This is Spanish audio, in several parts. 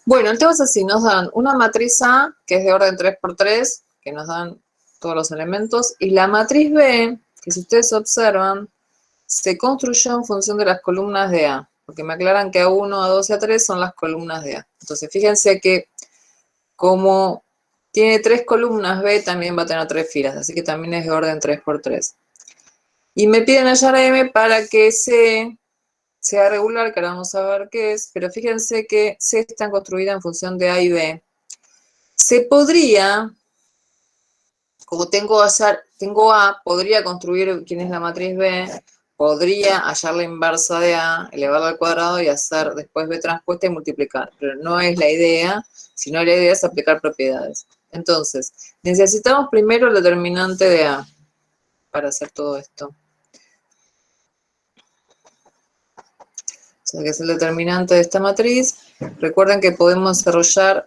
Bueno, entonces si nos dan una matriz A, que es de orden 3×3, que nos dan todos los elementos, y la matriz B, que si ustedes observan, se construyó en función de las columnas de A, porque me aclaran que A1, A2 y A3 son las columnas de A. Entonces, fíjense que como tiene 3 columnas, B también va a tener 3 filas, así que también es de orden 3×3. Y me piden hallar M para que C sea regular, que ahora vamos a ver qué es, pero fíjense que C está construida en función de A y B. Se podría, como tengo A, podría construir quién es la matriz B, podría hallar la inversa de A, elevarla al cuadrado y hacer después B transpuesta y multiplicar. Pero no es la idea, sino la idea es aplicar propiedades. Entonces, necesitamos primero el determinante de A para hacer todo esto. O sea, que es el determinante de esta matriz. Recuerden que podemos desarrollar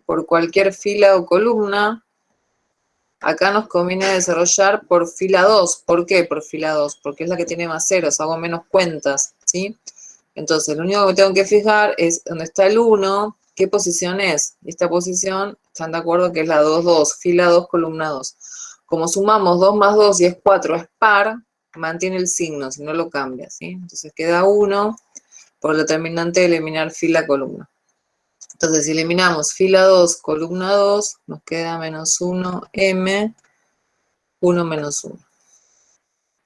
por cualquier fila o columna. Acá nos conviene desarrollar por fila 2. ¿Por qué por fila 2? Porque es la que tiene más ceros, hago menos cuentas, ¿sí? Entonces, lo único que tengo que fijar es dónde está el 1, qué posición es. Y esta posición, ¿están de acuerdo? Que es la 2, 2, fila 2, columna 2. Como sumamos 2 más 2 y es 4, es par, mantiene el signo, si no lo cambia, ¿sí? Entonces queda 1 por el determinante de eliminar fila, columna. Entonces, si eliminamos fila 2, columna 2, nos queda menos 1, M, 1 menos 1.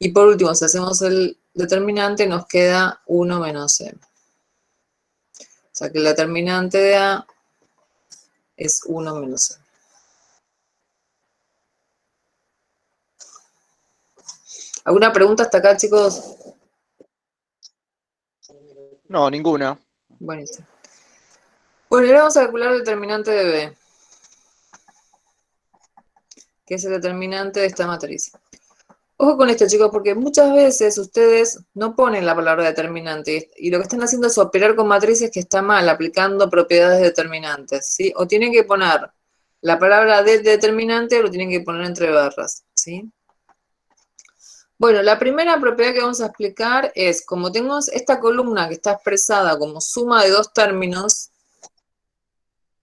Y por último, si hacemos el determinante, nos queda 1 menos M. O sea que el determinante de A es 1 menos M. ¿Alguna pregunta hasta acá, chicos? No, ninguna. Buenísimo. Bueno, y ahora vamos a calcular el determinante de B, que es el determinante de esta matriz. Ojo con esto, chicos, porque muchas veces ustedes no ponen la palabra determinante y lo que están haciendo es operar con matrices que está mal, aplicando propiedades determinantes, ¿sí? O tienen que poner la palabra de determinante o lo tienen que poner entre barras, ¿sí? Bueno, la primera propiedad que vamos a explicar es, como tengo esta columna que está expresada como suma de dos términos,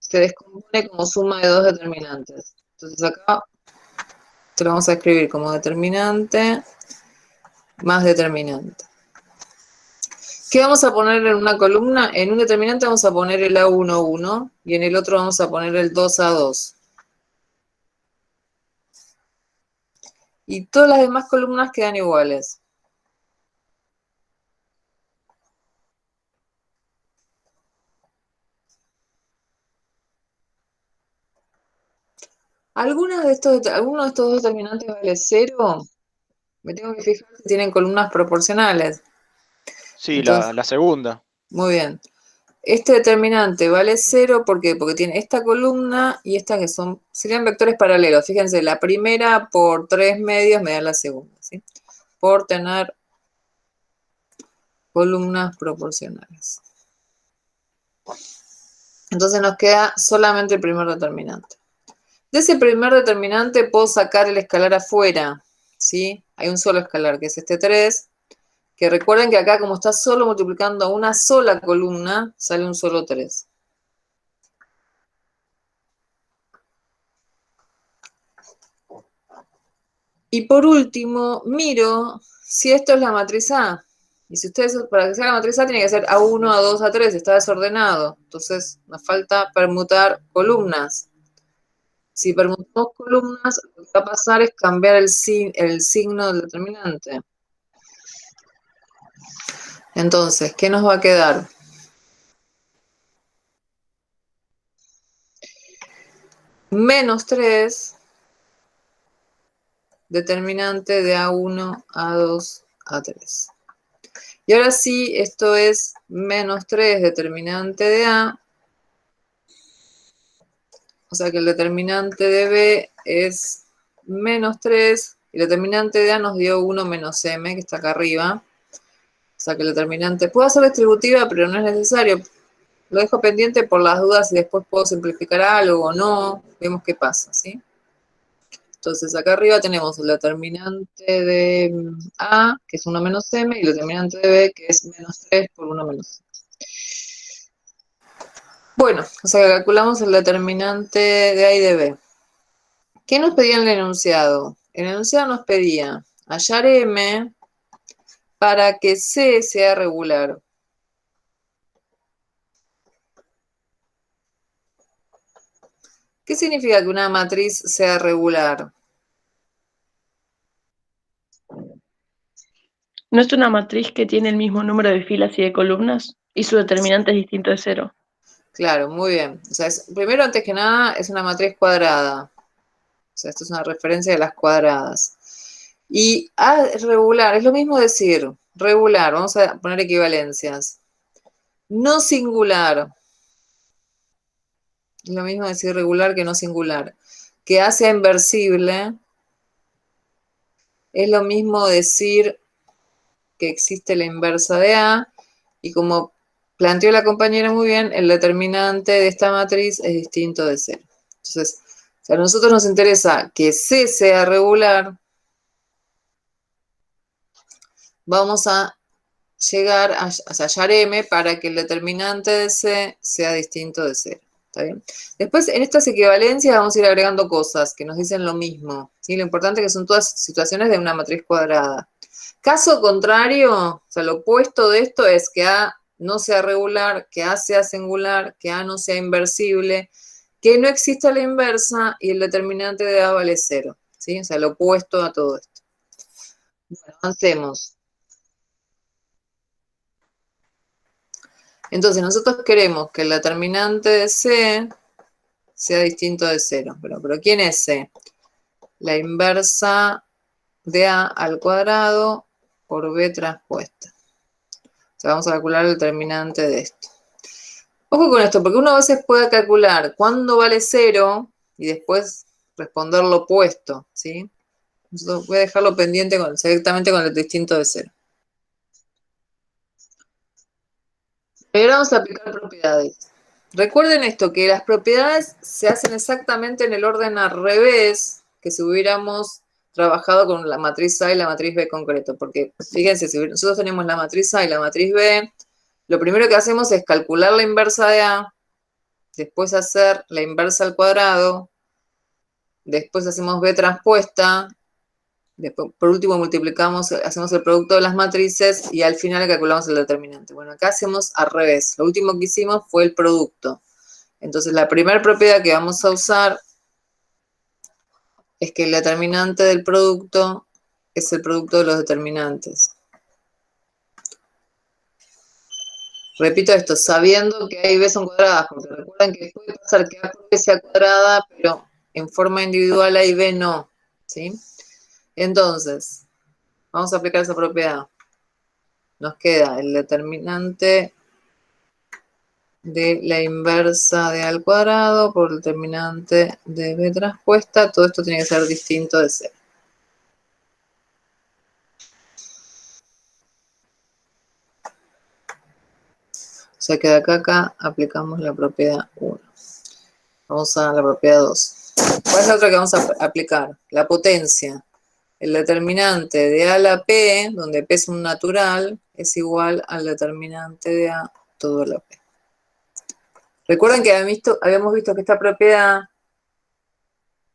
se descompone como suma de dos determinantes. Entonces acá te lo vamos a escribir como determinante más determinante. ¿Qué vamos a poner en una columna? En un determinante vamos a poner el A1, 1, y en el otro vamos a poner el 2, a 2. Y todas las demás columnas quedan iguales. Algunos de estos dos determinantes vale 0. Me tengo que fijar si tienen columnas proporcionales. Sí, Entonces, la segunda. muy bien. Este determinante vale 0, ¿por qué? Porque tiene esta columna y esta que serían vectores paralelos. Fíjense, la primera por 3 medios me da la segunda, ¿sí? Por tener columnas proporcionales. Entonces nos queda solamente el primer determinante. De ese primer determinante puedo sacar el escalar afuera, ¿sí? Hay un solo escalar, que es este 3, que recuerden que acá como está solo multiplicando a una sola columna, sale un solo 3. Y por último, miro si esto es la matriz A. Y si ustedes, para que sea la matriz A, tiene que ser A1, A2, A3, está desordenado. Entonces nos falta permutar columnas. Si permutamos columnas, lo que va a pasar es cambiar el signo del determinante. Entonces, ¿qué nos va a quedar? Menos 3, determinante de A1, A2, A3. Y ahora sí, esto es menos 3, determinante de A. O sea que el determinante de B es menos 3. Y el determinante de A nos dio 1 menos M, que está acá arriba. O sea que el determinante puede ser distributiva, pero no es necesario. Lo dejo pendiente por las dudas y después puedo simplificar algo o no. Vemos qué pasa, ¿sí? Entonces acá arriba tenemos el determinante de A, que es 1 menos M, y el determinante de B, que es menos 3 por 1 menos M. Bueno, o sea que calculamos el determinante de A y de B. ¿Qué nos pedía en el enunciado? El enunciado nos pedía hallar M para que C sea regular. ¿Qué significa que una matriz sea regular? ¿No es una matriz que tiene el mismo número de filas y de columnas? Y su determinante es distinto de 0. Claro, muy bien. O sea, primero, antes que nada, es una matriz cuadrada. O sea, esto es una referencia de las cuadradas. Y A regular, es lo mismo decir regular, vamos a poner equivalencias. No singular, es lo mismo decir regular que no singular. Que A sea inversible, es lo mismo decir que existe la inversa de A, y como planteó la compañera muy bien, el determinante de esta matriz es distinto de 0. Entonces, si a nosotros nos interesa que C sea regular, vamos a llegar a hallar M para que el determinante de C sea distinto de 0. ¿Está bien? Después, en estas equivalencias vamos a ir agregando cosas que nos dicen lo mismo, ¿sí? Lo importante es que son todas situaciones de una matriz cuadrada. Caso contrario, o sea, lo opuesto de esto es que A no sea regular, que A sea singular, que A no sea inversible, que no exista la inversa y el determinante de A vale 0. ¿Sí? O sea, lo opuesto a todo esto. Bueno, avancemos. Entonces, nosotros queremos que el determinante de C sea distinto de 0. Pero ¿quién es C? La inversa de A al cuadrado por B transpuesta. O sea, vamos a calcular el determinante de esto. Ojo con esto, porque uno a veces puede calcular cuándo vale 0 y después responder lo opuesto, ¿sí? Entonces voy a dejarlo pendiente directamente con el distinto de 0. Pero ahora vamos a aplicar propiedades. Recuerden esto, que las propiedades se hacen exactamente en el orden al revés que si hubiéramos trabajado con la matriz A y la matriz B concreto, porque fíjense, si nosotros tenemos la matriz A y la matriz B, lo primero que hacemos es calcular la inversa de A, después hacer la inversa al cuadrado, después hacemos B transpuesta, después, por último multiplicamos, hacemos el producto de las matrices y al final calculamos el determinante. Bueno, acá hacemos al revés. Lo último que hicimos fue el producto. Entonces la primera propiedad que vamos a usar es que el determinante del producto es el producto de los determinantes. Repito esto, sabiendo que A y B son cuadradas, porque recuerden que puede pasar que A por B sea cuadrada, pero en forma individual A y B no, ¿sí? Entonces, vamos a aplicar esa propiedad. Nos queda el determinante de la inversa de A al cuadrado por el determinante de B transpuesta. Todo esto tiene que ser distinto de cero. O sea que de acá a acá aplicamos la propiedad 1. Vamos a la propiedad 2. ¿Cuál es la otra que vamos a aplicar? La potencia. El determinante de A a la P, donde P es un natural, es igual al determinante de A todo a la P. Recuerden que habíamos visto que esta propiedad,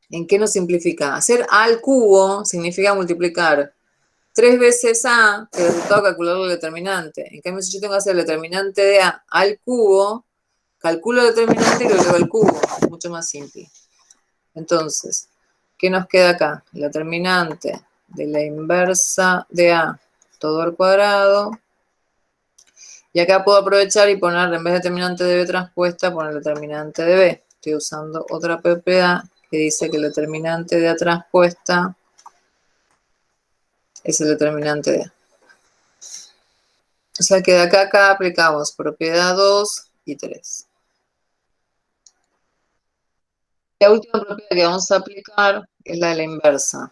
¿en qué nos simplifica? Hacer A al cubo significa multiplicar 3 veces A, que el resultado calcular el determinante. En cambio, si yo tengo que hacer el determinante de A al cubo, calculo el determinante y lo elevo al cubo. Mucho más simple. Entonces, ¿qué nos queda acá? El determinante de la inversa de A todo al cuadrado. Y acá puedo aprovechar y poner, en vez de determinante de B transpuesta, poner el determinante de B. Estoy usando otra propiedad que dice que el determinante de A transpuesta es el determinante de A. O sea que de acá a acá aplicamos propiedad 2 y 3. La última propiedad que vamos a aplicar es la de la inversa,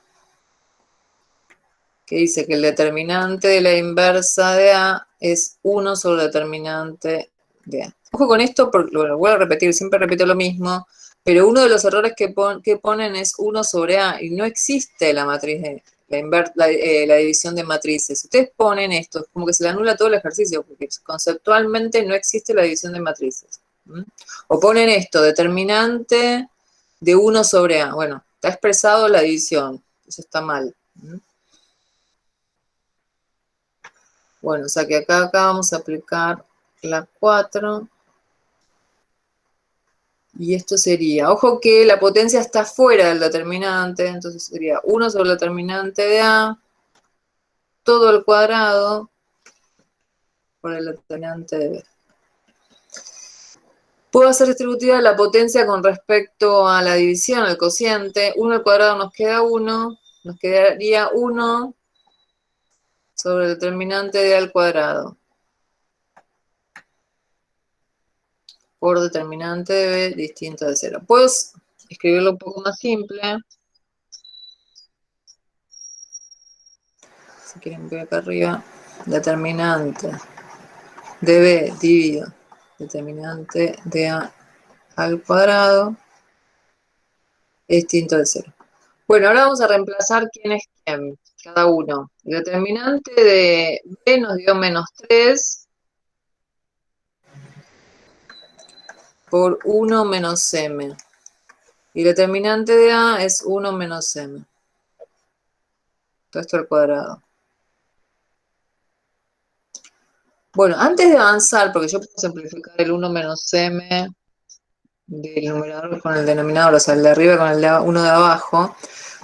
que dice que el determinante de la inversa de A es 1 sobre el determinante de A. Ojo con esto, porque lo voy a repetir, siempre repito lo mismo, pero uno de los errores que ponen es 1 sobre A, y no existe la matriz de la división de matrices. Si ustedes ponen esto, es como que se le anula todo el ejercicio, porque conceptualmente no existe la división de matrices. O ponen esto, determinante de 1 sobre A. Bueno, está expresado la división, eso está mal. Bueno, o sea que acá vamos a aplicar la 4. Y esto sería, ojo que la potencia está fuera del determinante, entonces sería 1 sobre el determinante de A, todo al cuadrado, por el determinante de B. Puedo hacer distributiva la potencia con respecto a la división, el cociente. 1 al cuadrado nos queda 1, nos quedaría 1 sobre el determinante de A al cuadrado. Por determinante de B distinto de 0. Puedo escribirlo un poco más simple. Si quieren ver acá arriba, determinante de B dividido determinante de A al cuadrado es distinto de 0. Bueno, ahora vamos a reemplazar quién es quién, cada uno. El determinante de B nos dio menos 3 por 1 menos m. Y el determinante de A es 1 menos m. Todo esto al cuadrado. Bueno, antes de avanzar, porque yo puedo simplificar el 1 menos m del numerador con el denominador, o sea, el de arriba con el de 1 de abajo,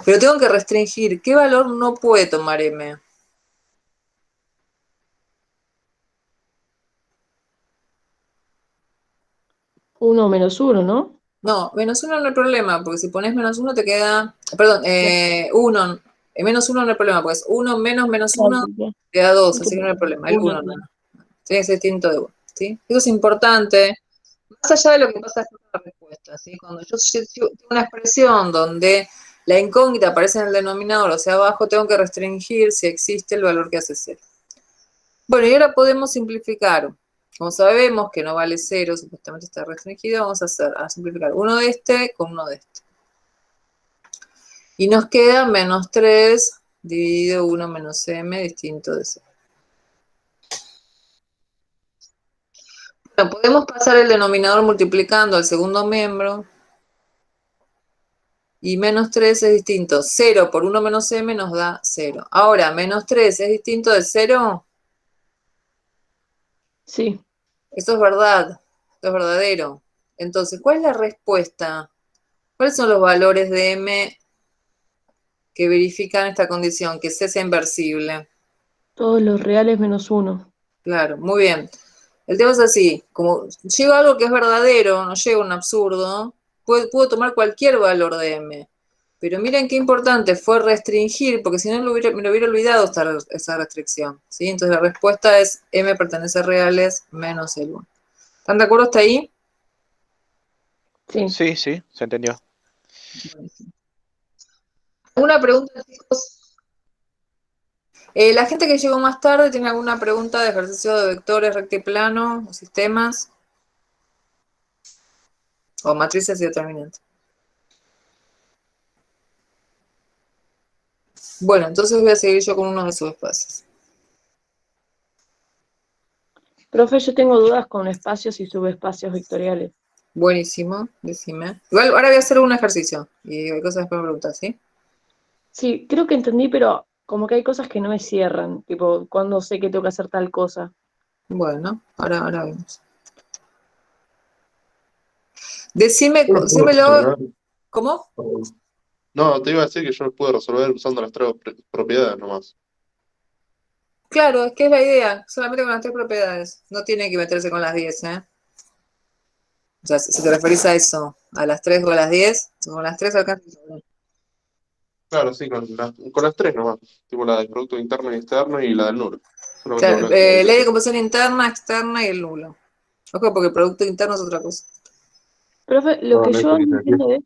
pero tengo que restringir qué valor no puede tomar m. Uno menos uno, ¿no? No, menos 1 no hay problema, porque si pones menos 1 te queda, perdón, 1, menos 1 no hay problema, pues 1 menos menos 1 te da 2, así que no hay problema, el 1 no. Tiene que ser distinto de 1, ¿sí? Eso es importante, más allá de lo que pasa con la respuesta, ¿sí? Cuando yo tengo una expresión donde la incógnita aparece en el denominador, o sea, abajo, tengo que restringir si existe el valor que hace 0. Bueno, y ahora podemos simplificar. Como sabemos que no vale 0, supuestamente está restringido, vamos a simplificar uno de este con uno de este. Y nos queda menos 3 dividido 1 menos m distinto de 0. Bueno, podemos pasar el denominador multiplicando al segundo miembro. Y menos 3 es distinto. 0 por 1 menos m nos da 0. Ahora, menos 3 es distinto de 0. Sí, Eso es verdad. Esto es verdadero. Entonces, ¿cuál es la respuesta? ¿Cuáles son los valores de m que verifican esta condición? Que C sea inversible. todos los reales menos 1. Claro, muy bien. El tema es así. Como llego a algo que es verdadero, no llego a un absurdo, puedo tomar cualquier valor de m. Pero miren qué importante fue restringir, porque si no me lo hubiera olvidado esa restricción. ¿Sí? Entonces la respuesta es m pertenece a reales menos el 1. ¿Están de acuerdo hasta ahí? Sí. Sí, sí, se entendió. ¿Alguna pregunta, chicos? La gente que llegó más tarde, ¿tiene alguna pregunta de ejercicio de vectores, rectiplano, o sistemas? O matrices y determinantes. Bueno, entonces voy a seguir yo con uno de sus espacios. Profe, yo tengo dudas con espacios y subespacios vectoriales. Buenísimo, decime. Igual ahora voy a hacer un ejercicio y hay cosas que me preguntar, ¿sí? Sí, creo que entendí, pero como que hay cosas que no me cierran. Tipo, cuando sé que tengo que hacer tal cosa. Bueno, ahora vemos. Yo lo puedo Decímelo, resolver. ¿cómo? No, te iba a decir que yo lo puedo resolver usando las tres propiedades nomás. Claro, es que es la idea, solamente con las 3 propiedades. No tiene que meterse con las 10, ¿eh? O sea, si te referís a eso, a las 3 o a las 10, con las 3 alcanza. Claro, sí, con las tres nomás. Tipo la del producto interno y externo y la del nulo. Solamente Claro, con eso. ley de composición interna, externa y el nulo. Ojo, porque el producto interno es otra cosa. Profe, lo No, que no es yo que no dice. entiendo es,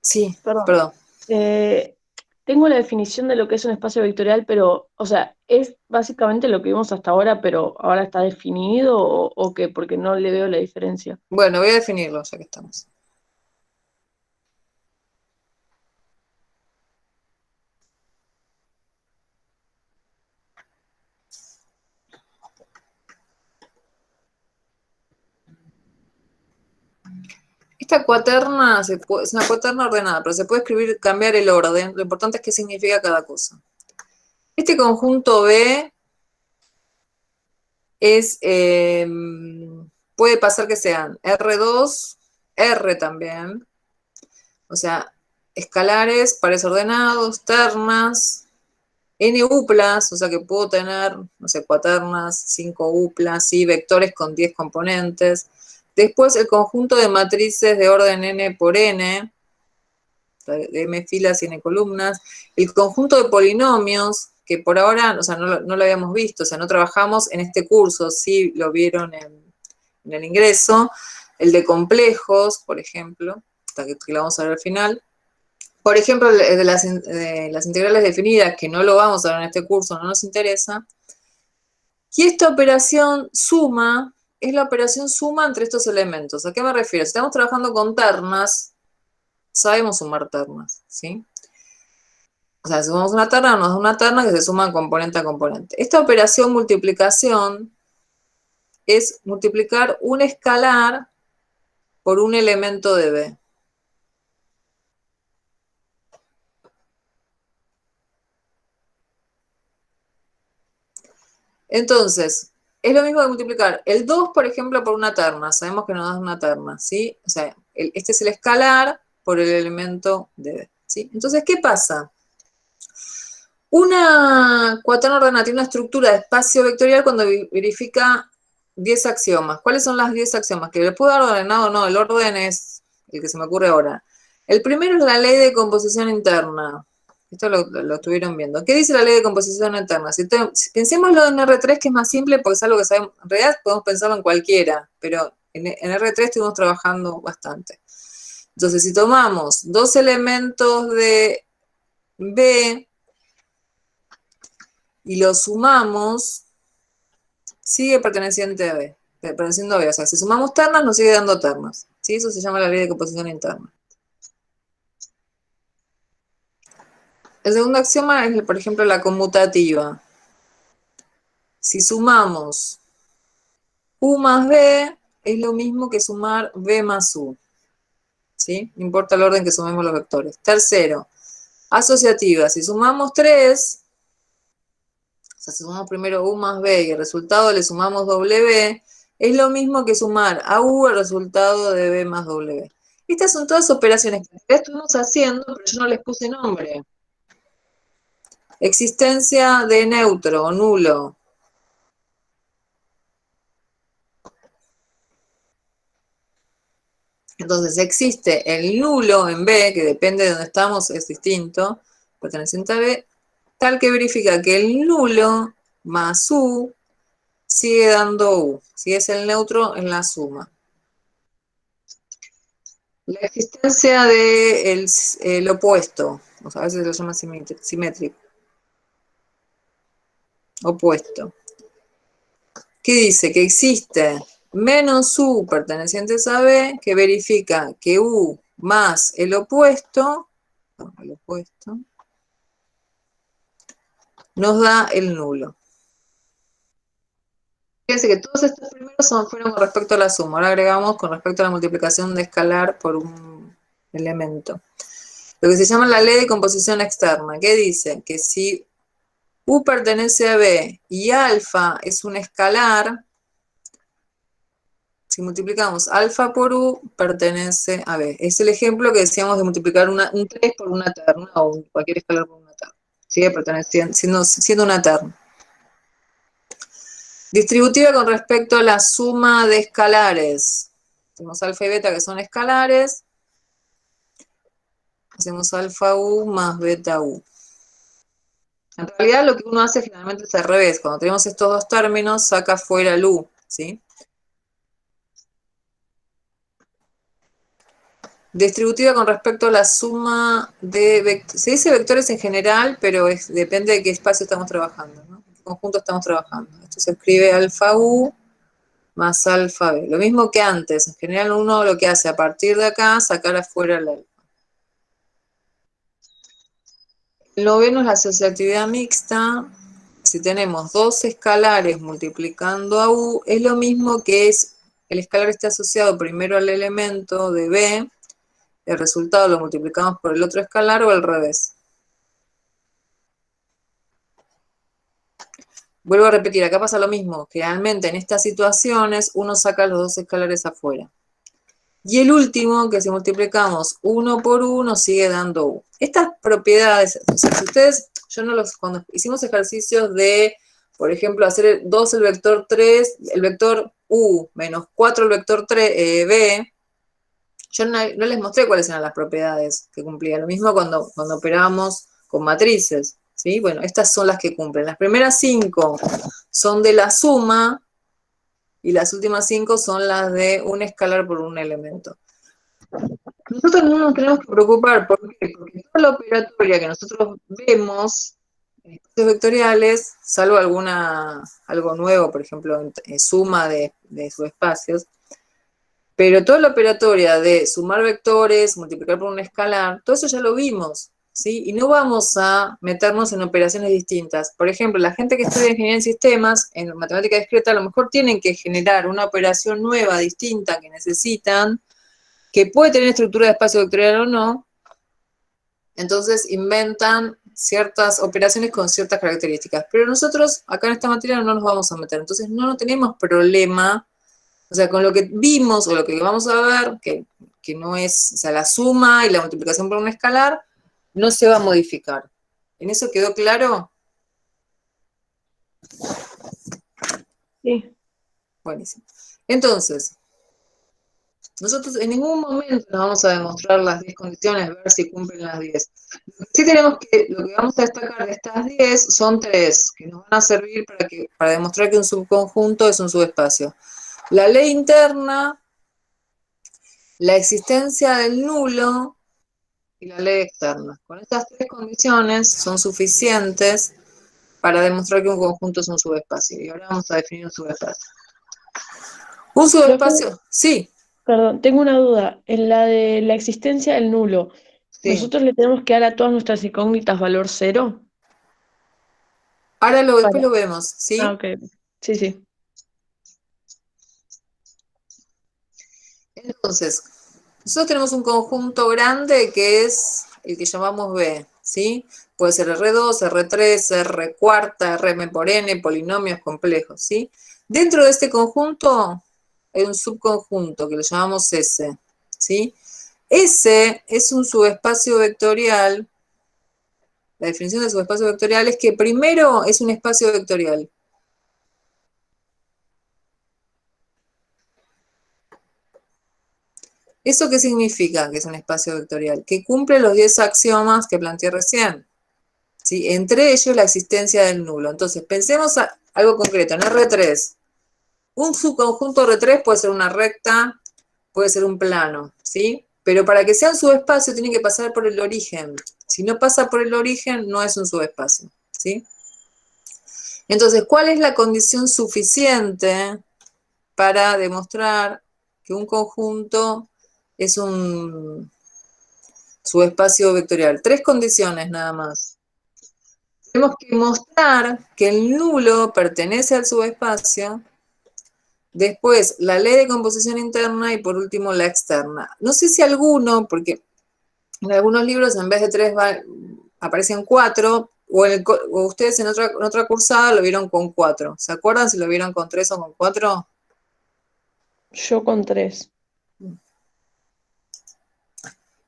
Sí, perdón, perdón. eh, tengo la definición de lo que es un espacio vectorial, pero, o sea, es básicamente lo que vimos hasta ahora, pero ahora está definido o qué, porque no le veo la diferencia. Bueno, voy a definirlo ya que estamos. Esta cuaterna es una cuaterna ordenada, pero se puede escribir, cambiar el orden. Lo importante es qué significa cada cosa. Este conjunto B es, puede pasar que sean R2, R también, o sea, escalares, pares ordenados, ternas, N uplas, o sea que puedo tener, no sé, cuaternas, 5 uplas, ¿sí? Vectores con 10 componentes. Después el conjunto de matrices de orden N por N, de M filas y N columnas. El conjunto de polinomios, que por ahora, o sea, no lo habíamos visto, o sea, no trabajamos en este curso, sí lo vieron en el ingreso. El de complejos, por ejemplo, que lo vamos a ver al final. Por ejemplo, de las integrales definidas, que no lo vamos a ver en este curso, no nos interesa. Y esta operación suma es la operación suma entre estos elementos. ¿A qué me refiero? Si estamos trabajando con ternas, sabemos sumar ternas, ¿sí? O sea, si sumamos una terna, nos da una terna que se suma componente a componente. Esta operación multiplicación es multiplicar un escalar por un elemento de B. Entonces, es lo mismo de multiplicar el 2, por ejemplo, por una terna. Sabemos que nos da una terna, ¿sí? O sea, este es el escalar por el elemento de B, ¿sí? Entonces, ¿qué pasa? Una cuaterna ordenada tiene una estructura de espacio vectorial cuando verifica 10 axiomas. ¿Cuáles son las 10 axiomas? Que le puedo dar ordenado o no, el orden es el que se me ocurre ahora. El primero es la ley de composición interna. Esto lo estuvieron viendo. ¿Qué dice la ley de composición interna? Si pensémoslo en R3, que es más simple porque es algo que sabemos. En realidad podemos pensarlo en cualquiera, pero en R3 estuvimos trabajando bastante. Entonces, si tomamos dos elementos de B y los sumamos, sigue perteneciente a B, perteneciendo a B. O sea, si sumamos ternas, nos sigue dando ternas. ¿Sí? Eso se llama la ley de composición interna. El segundo axioma es, por ejemplo, la conmutativa. Si sumamos U más B, es lo mismo que sumar B más U. ¿Sí? No importa el orden que sumemos los vectores. Tercero, asociativa. Si sumamos 3, o sea, si sumamos primero U más B y el resultado le sumamos W, es lo mismo que sumar a U el resultado de B más W. Estas son todas operaciones que estuvimos haciendo, pero yo no les puse nombre. Existencia de neutro o nulo. Entonces existe el nulo en B, que depende de donde estamos, es distinto, perteneciente a B, tal que verifica que el nulo más U sigue dando U. Si es el neutro en la suma. La existencia del opuesto, o sea, a veces lo llama simétrico. Opuesto. ¿Qué dice? Que existe menos U pertenecientes a B, que verifica que U más el opuesto nos da el nulo. Fíjense que todos estos primeros fueron con respecto a la suma. Ahora agregamos con respecto a la multiplicación de escalar por un elemento. Lo que se llama la ley de composición externa. ¿Qué dice? Que si U pertenece a B y alfa es un escalar, si multiplicamos alfa por U, pertenece a B. Es el ejemplo que decíamos de multiplicar un 3 por una terna o cualquier escalar por una terna. Sigue perteneciendo, siendo una terna. Distributiva con respecto a la suma de escalares. Tenemos alfa y beta que son escalares. Hacemos alfa U más beta U. En realidad lo que uno hace generalmente es al revés. Cuando tenemos estos dos términos, saca fuera el U, ¿sí? Distributiva con respecto a la suma de vectores. Se dice vectores en general, pero depende de qué espacio estamos trabajando, ¿no? ¿En qué conjunto estamos trabajando? Esto se escribe alfa U más alfa B. Lo mismo que antes. En general uno lo que hace a partir de acá, sacar afuera el alfa. El noveno es la asociatividad mixta. Si tenemos dos escalares multiplicando a U, es lo mismo que el escalar está asociado primero al elemento de B, el resultado lo multiplicamos por el otro escalar o al revés. Vuelvo a repetir, acá pasa lo mismo. Generalmente en estas situaciones uno saca los dos escalares afuera. Y el último, que si multiplicamos 1 por 1, sigue dando U. Estas propiedades, o sea, si ustedes, cuando hicimos ejercicios de, por ejemplo, hacer 2 el vector 3, el vector U menos 4 el vector 3, B, yo no les mostré cuáles eran las propiedades que cumplía. Lo mismo cuando operábamos con matrices, ¿sí? Bueno, estas son las que cumplen. Las primeras 5 son de la suma, y las últimas 5 son las de un escalar por un elemento. Nosotros no nos tenemos que preocupar, ¿por qué? Porque toda la operatoria que nosotros vemos en espacios vectoriales, salvo algo nuevo, por ejemplo, suma de subespacios, pero toda la operatoria de sumar vectores, multiplicar por un escalar, todo eso ya lo vimos, ¿sí? Y no vamos a meternos en operaciones distintas. Por ejemplo, la gente que estudia ingeniería en sistemas, en matemática discreta, a lo mejor tienen que generar una operación nueva, distinta, que necesitan, que puede tener estructura de espacio vectorial o no. Entonces inventan ciertas operaciones con ciertas características. Pero nosotros acá en esta materia no nos vamos a meter. Entonces no tenemos problema. O sea, con lo que vimos o lo que vamos a ver, que no es, o sea, la suma y la multiplicación por un escalar, no se va a modificar. ¿En eso quedó claro? Sí. Buenísimo. Entonces, nosotros en ningún momento nos vamos a demostrar las 10 condiciones, ver si cumplen las 10. Sí lo que vamos a destacar de estas 10 son 3, que nos van a servir para demostrar que un subconjunto es un subespacio. La ley interna, la existencia del nulo y la ley externa. Con estas 3 condiciones son suficientes para demostrar que un conjunto es un subespacio. Y ahora vamos a definir un subespacio. Un subespacio, sí. Perdón, tengo una duda. En la de la existencia del nulo, Sí. Nosotros le tenemos que dar a todas nuestras incógnitas valor 0. Ahora después Para... lo vemos, ¿sí? Ah, ok. Sí, sí. Entonces, nosotros tenemos un conjunto grande que es el que llamamos B, ¿sí? Puede ser R2, R3, R cuarta, Rm por n, polinomios complejos, ¿sí? Dentro de este conjunto hay un subconjunto que lo llamamos S, ¿sí? S es un subespacio vectorial. La definición de subespacio vectorial es que primero es un espacio vectorial. ¿Eso qué significa que es un espacio vectorial? Que cumple los 10 axiomas que planteé recién, ¿sí? Entre ellos la existencia del nulo. Entonces, pensemos algo concreto, en R3. Un subconjunto R3 puede ser una recta, puede ser un plano, ¿sí? Pero para que sea un subespacio tiene que pasar por el origen. Si no pasa por el origen, no es un subespacio, ¿sí? Entonces, ¿cuál es la condición suficiente para demostrar que un conjunto es un subespacio vectorial? 3 condiciones nada más. Tenemos que mostrar que el nulo pertenece al subespacio, después la ley de composición interna y por último la externa. No sé si alguno, porque en algunos libros en vez de 3 aparecen 4, o ustedes en otra cursada lo vieron con 4. ¿Se acuerdan si lo vieron con 3 o con 4? Yo con 3.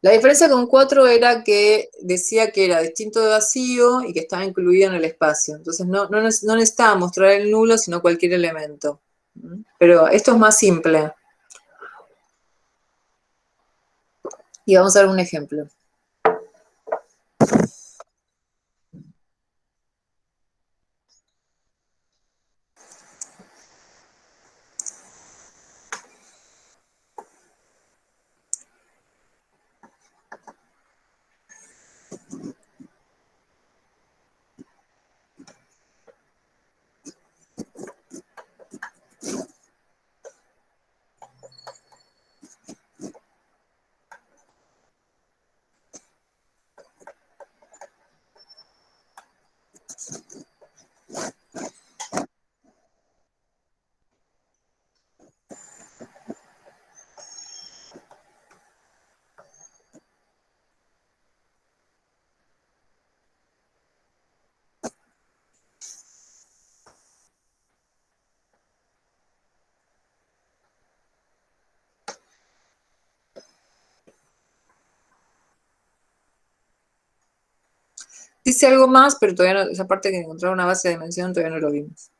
La diferencia con 4 era que decía que era distinto de vacío y que estaba incluido en el espacio. Entonces no necesitaba mostrar el nulo, sino cualquier elemento. Pero esto es más simple. Y vamos a ver un ejemplo. Dice algo más, pero todavía no, esa parte que encontrar una base de dimensión todavía no lo vimos.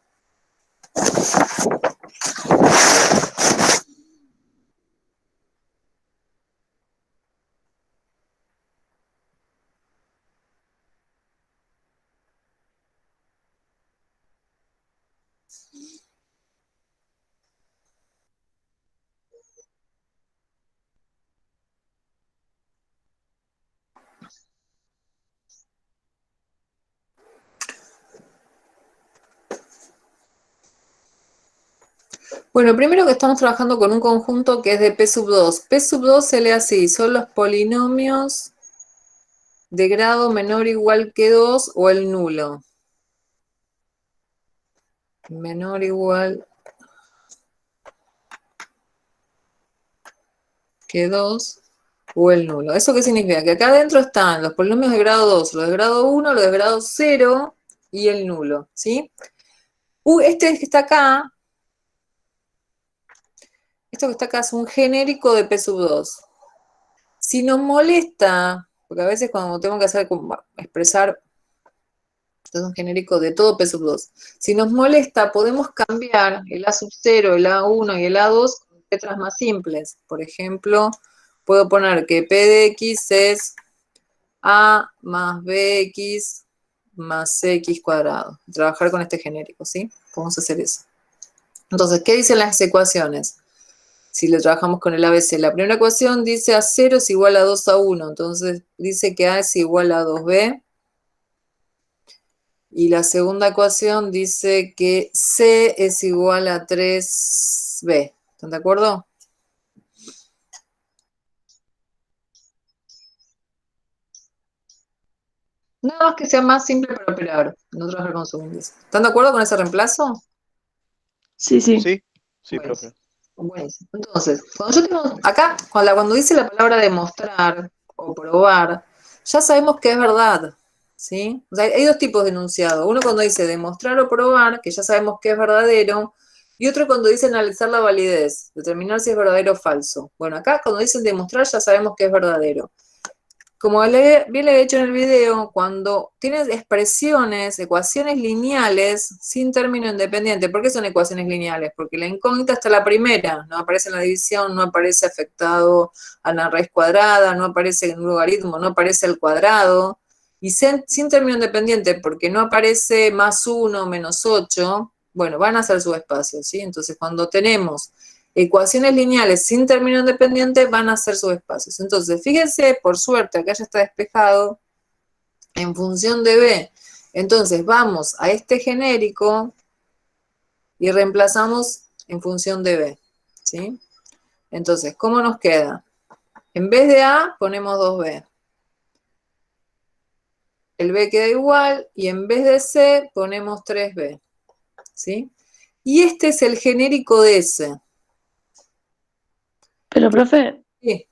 Bueno, primero que estamos trabajando con un conjunto que es de P sub 2. P sub 2 se lee así, son los polinomios de grado menor o igual que 2 o el nulo. Menor o igual que 2 o el nulo. ¿Eso qué significa? Que acá adentro están los polinomios de grado 2, los de grado 1, los de grado 0 y el nulo, ¿sí? Este que está acá, esto que está acá es un genérico de P sub 2. Si nos molesta, porque a veces cuando tengo que hacer expresar, esto es un genérico de todo P sub 2. Si nos molesta, podemos cambiar el A sub 0, el A1 y el A2 con letras más simples. Por ejemplo, puedo poner que P de X es A más BX más CX cuadrado. Trabajar con este genérico, ¿sí? Podemos hacer eso. Entonces, ¿qué dicen las ecuaciones? Si le trabajamos con el ABC, la primera ecuación dice A0 es igual a 2A1, entonces dice que A es igual a 2B. Y la segunda ecuación dice que C es igual a 3B. ¿Están de acuerdo? Nada más que sea más simple para operar, no trabajar con subíndice. ¿Están de acuerdo con ese reemplazo? Sí, sí. Sí, sí, Bueno, profe. buenísimo. Entonces, cuando yo tengo acá, cuando dice la palabra demostrar o probar, ya sabemos que es verdad, ¿sí? O sea, hay dos tipos de enunciado. Uno cuando dice demostrar o probar, que ya sabemos que es verdadero, y otro cuando dice analizar la validez, determinar si es verdadero o falso. Bueno, acá cuando dicen demostrar ya sabemos que es verdadero. Como bien le he hecho en el video, cuando tienes expresiones, ecuaciones lineales sin término independiente, ¿por qué son ecuaciones lineales? Porque la incógnita está la primera, no aparece en la división, no aparece afectado a la raíz cuadrada, no aparece en un logaritmo, no aparece el cuadrado, y sin término independiente, porque no aparece más 1, menos 8, bueno, van a ser subespacios, ¿sí? Entonces, cuando tenemos ecuaciones lineales sin término independiente van a ser subespacios. Entonces, fíjense, por suerte, acá ya está despejado, en función de B. Entonces, vamos a este genérico y reemplazamos en función de B. ¿Sí? Entonces, ¿cómo nos queda? En vez de A, ponemos 2B. El B queda igual y en vez de C, ponemos 3B. ¿Sí? Y este es el genérico de S. Pero, profe, Sí.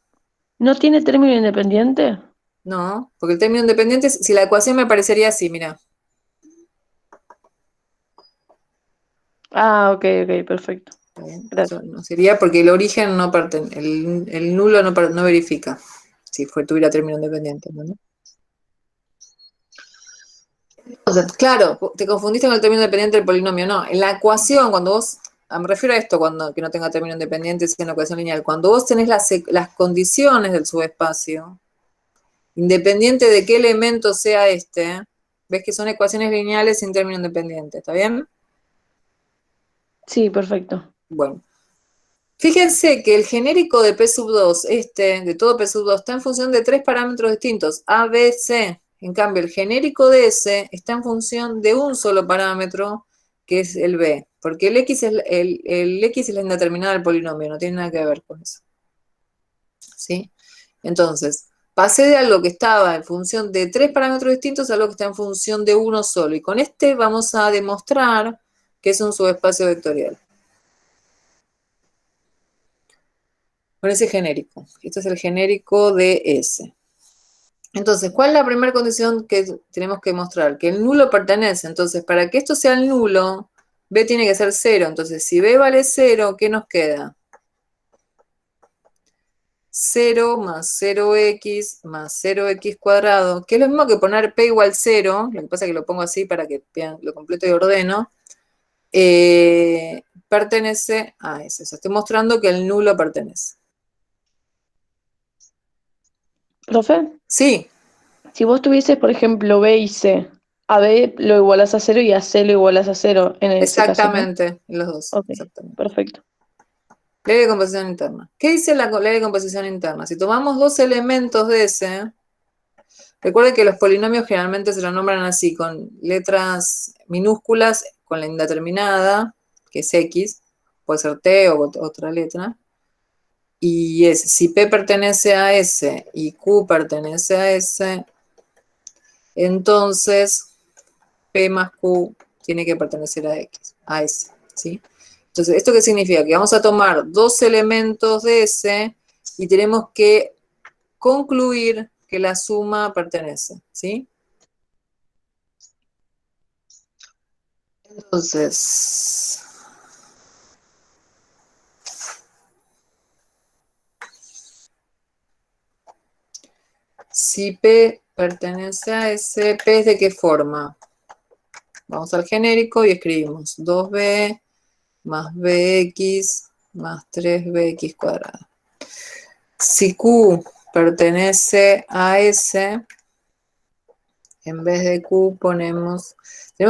¿no tiene término independiente? No, porque el término independiente, si la ecuación me parecería así, mira. Ah, ok, ok, perfecto. Eso Gracias. no sería porque el origen no pertenece, el nulo no verifica si tuviera término independiente, ¿no? O sea, claro, te confundiste con el término independiente del polinomio, no. En la ecuación, cuando vos, me refiero a esto, cuando que no tenga término independiente, sea una ecuación lineal, cuando vos tenés las condiciones del subespacio, independiente de qué elemento sea este, ves que son ecuaciones lineales sin término independiente, ¿está bien? Sí, perfecto. Bueno. Fíjense que el genérico de P sub 2, de todo P sub 2, está en función de tres parámetros distintos, A, B, C. En cambio, el genérico de S está en función de un solo parámetro, que es el B, porque el X es la indeterminada del polinomio, no tiene nada que ver con eso. ¿Sí? Entonces, pasé de algo que estaba en función de tres parámetros distintos a algo que está en función de uno solo. Y con este vamos a demostrar que es un subespacio vectorial. Con ese genérico. Este es el genérico de S. Entonces, ¿cuál es la primera condición que tenemos que mostrar? Que el nulo pertenece. Entonces, para que esto sea el nulo, B tiene que ser 0. Entonces, si B vale 0, ¿qué nos queda? 0 más 0x más 0x cuadrado, que es lo mismo que poner P igual 0, lo que pasa es que lo pongo así para que vean lo completo y ordeno, pertenece a S. O sea, estoy mostrando que el nulo pertenece. Profe, Sí, si vos tuvieses, por ejemplo, B y C, a B lo igualas a cero y a C lo igualas a cero en ese caso, ¿no? exactamente, los dos, Ok, exactamente. perfecto. Ley de composición interna. ¿Qué dice la ley de composición interna? Si tomamos dos elementos de ese, recuerden que los polinomios generalmente se los nombran así, con letras minúsculas, con la indeterminada, que es X, puede ser T o otra letra, y si P pertenece a S y Q pertenece a S, entonces P más Q tiene que pertenecer a X, a S, ¿sí? Entonces, ¿esto qué significa? Que vamos a tomar dos elementos de S y tenemos que concluir que la suma pertenece, ¿sí? Entonces, si P pertenece a S, ¿P es de qué forma? Vamos al genérico y escribimos 2B más BX más 3BX cuadrado. Si Q pertenece a S, en vez de Q tenemos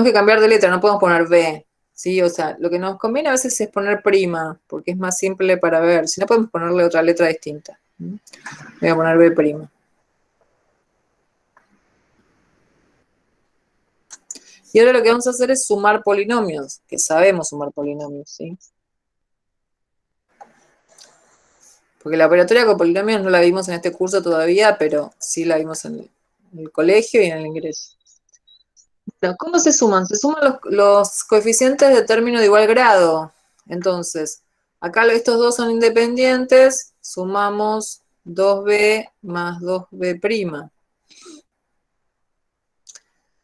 que cambiar de letra, no podemos poner B, ¿sí? O sea, lo que nos conviene a veces es poner prima, porque es más simple para ver, si no podemos ponerle otra letra distinta. Voy a poner B prima. Y ahora lo que vamos a hacer es sumar polinomios, que sabemos sumar polinomios, ¿sí? Porque la operatoria con polinomios no la vimos en este curso todavía, pero sí la vimos en el colegio y en el ingreso. Bueno, ¿cómo se suman? Se suman los coeficientes de término de igual grado. Entonces, acá estos dos son independientes, sumamos 2b más 2b'.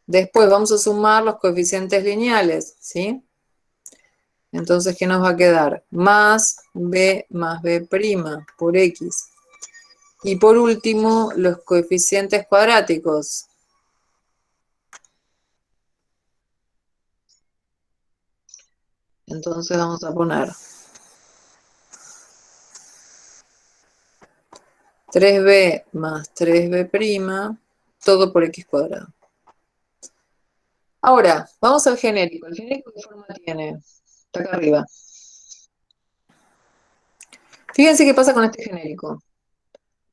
Después vamos a sumar los coeficientes lineales, ¿sí? Entonces, ¿qué nos va a quedar? Más b por x. Y por último, los coeficientes cuadráticos. Entonces vamos a poner 3b más 3b', todo por x cuadrado. Ahora, vamos al genérico. ¿El genérico qué forma tiene? Está acá arriba. Fíjense qué pasa con este genérico.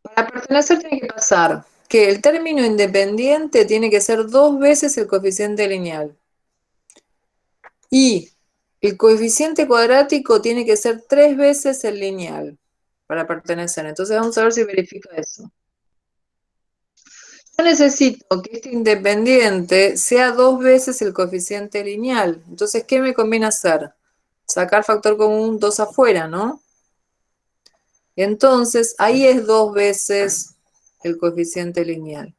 Para pertenecer tiene que pasar que el término independiente tiene que ser 2 veces el coeficiente lineal. Y el coeficiente cuadrático tiene que ser 3 veces el lineal para pertenecer. Entonces vamos a ver si verifica eso. Yo necesito que este independiente sea 2 veces el coeficiente lineal. Entonces, ¿qué me conviene hacer? Sacar factor común 2 afuera, ¿no? Entonces, ahí es 2 veces el coeficiente lineal.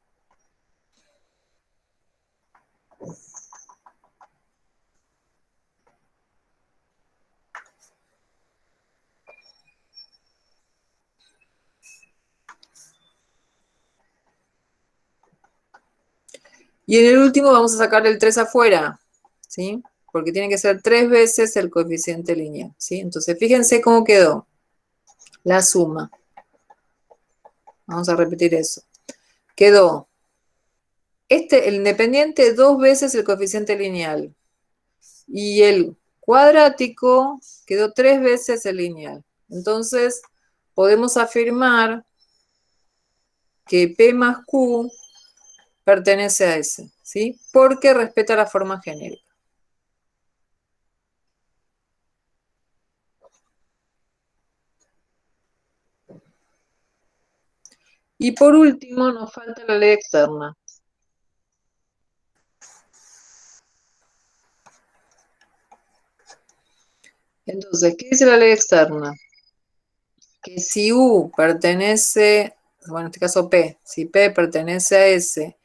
Y en el último vamos a sacar el 3 afuera, ¿sí? Porque tiene que ser 3 veces el coeficiente lineal, ¿sí? Entonces, fíjense cómo quedó la suma. Vamos a repetir eso. Quedó el independiente 2 veces el coeficiente lineal. Y el cuadrático quedó 3 veces el lineal. Entonces, podemos afirmar que P más Q pertenece a S, ¿sí? Porque respeta la forma genérica. Y por último, nos falta la ley externa. Entonces, ¿qué dice la ley externa? Que si U pertenece, bueno, en este caso P, si P pertenece a S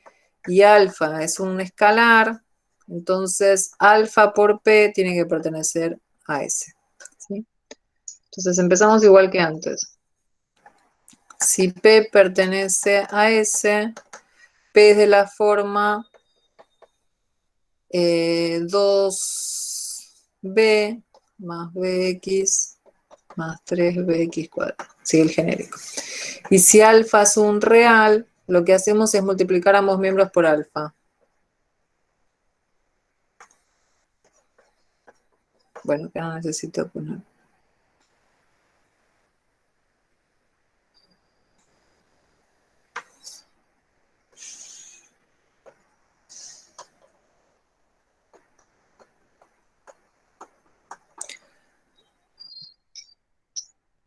y alfa es un escalar, entonces alfa por P tiene que pertenecer a S, ¿sí? Entonces empezamos igual que antes. Si P pertenece a S, P es de la forma 2b más bx más 3bx cuadrado. Sigue el genérico. Y si alfa es un real, lo que hacemos es multiplicar ambos miembros por alfa. Bueno, que no necesito poner.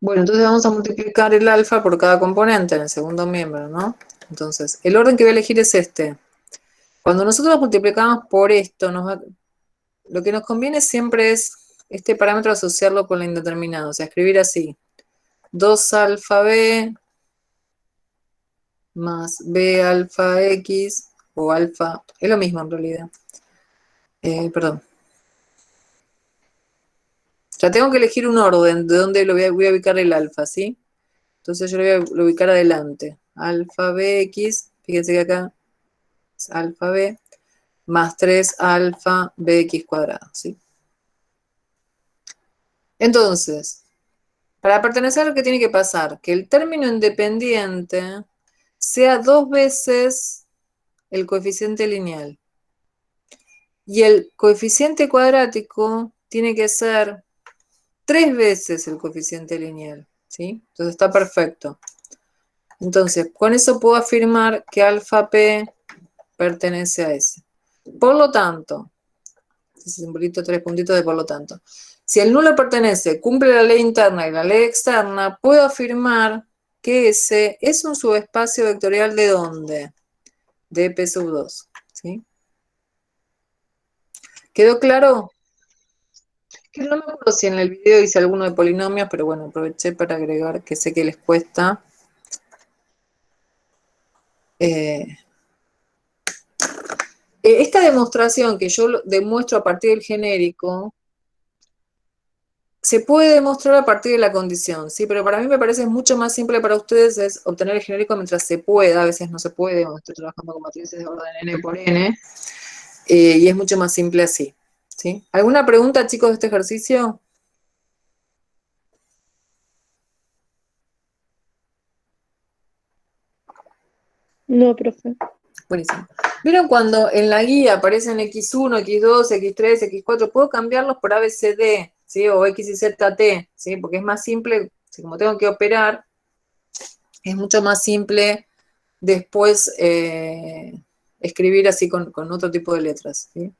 Bueno, entonces vamos a multiplicar el alfa por cada componente en el segundo miembro, ¿no? Entonces, el orden que voy a elegir es este. Cuando nosotros multiplicamos por esto, lo que nos conviene siempre es este parámetro asociarlo con la indeterminada, o sea, escribir así. 2 alfa b más b alfa x, o alfa, es lo mismo en realidad. Perdón. Ya tengo que elegir un orden de dónde voy a ubicar el alfa, ¿sí? Entonces yo lo voy a ubicar adelante. Alfa bx, fíjense que acá es alfa b, más 3 alfa bx cuadrado, ¿sí? Entonces, para pertenecer, ¿qué tiene que pasar? Que el término independiente sea 2 veces el coeficiente lineal. Y el coeficiente cuadrático tiene que ser 3 veces el coeficiente lineal, ¿sí? Entonces está perfecto. Entonces, con eso puedo afirmar que alfa p pertenece a S. Por lo tanto, ese simbolito, 3 puntitos de por lo tanto. Si el nulo pertenece, cumple la ley interna y la ley externa, puedo afirmar que S es un subespacio vectorial ¿de dónde? de P sub 2. ¿Sí? ¿Quedó claro? Que no me acuerdo si en el video hice alguno de polinomios, pero bueno, aproveché para agregar que sé que les cuesta. Esta demostración que yo demuestro a partir del genérico, se puede demostrar a partir de la condición, ¿sí? Pero para mí me parece mucho más simple para ustedes es obtener el genérico mientras se pueda, a veces no se puede, cuando estoy trabajando con matrices de orden n por n, y es mucho más simple así, ¿sí? ¿Alguna pregunta, chicos, de este ejercicio? No, profe. Buenísimo. ¿Vieron cuando en la guía aparecen X1, X2, X3, X4? Puedo cambiarlos por ABCD, ¿sí? O X y Z, T, ¿sí? Porque es más simple, si como tengo que operar, es mucho más simple después escribir así con otro tipo de letras, ¿sí?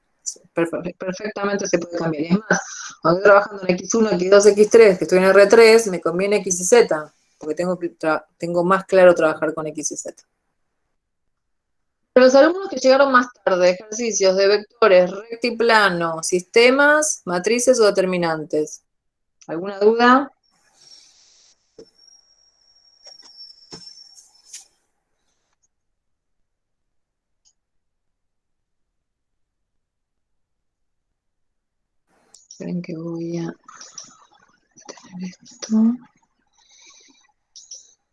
Perfectamente se puede cambiar. Y es más, cuando estoy trabajando en X1, X2, X3, que estoy en R3, me conviene X y Z, porque tengo más claro trabajar con X y Z. Para los alumnos que llegaron más tarde, ejercicios de vectores, rectiplano, sistemas, matrices o determinantes. ¿Alguna duda? Esperen que voy a tener esto.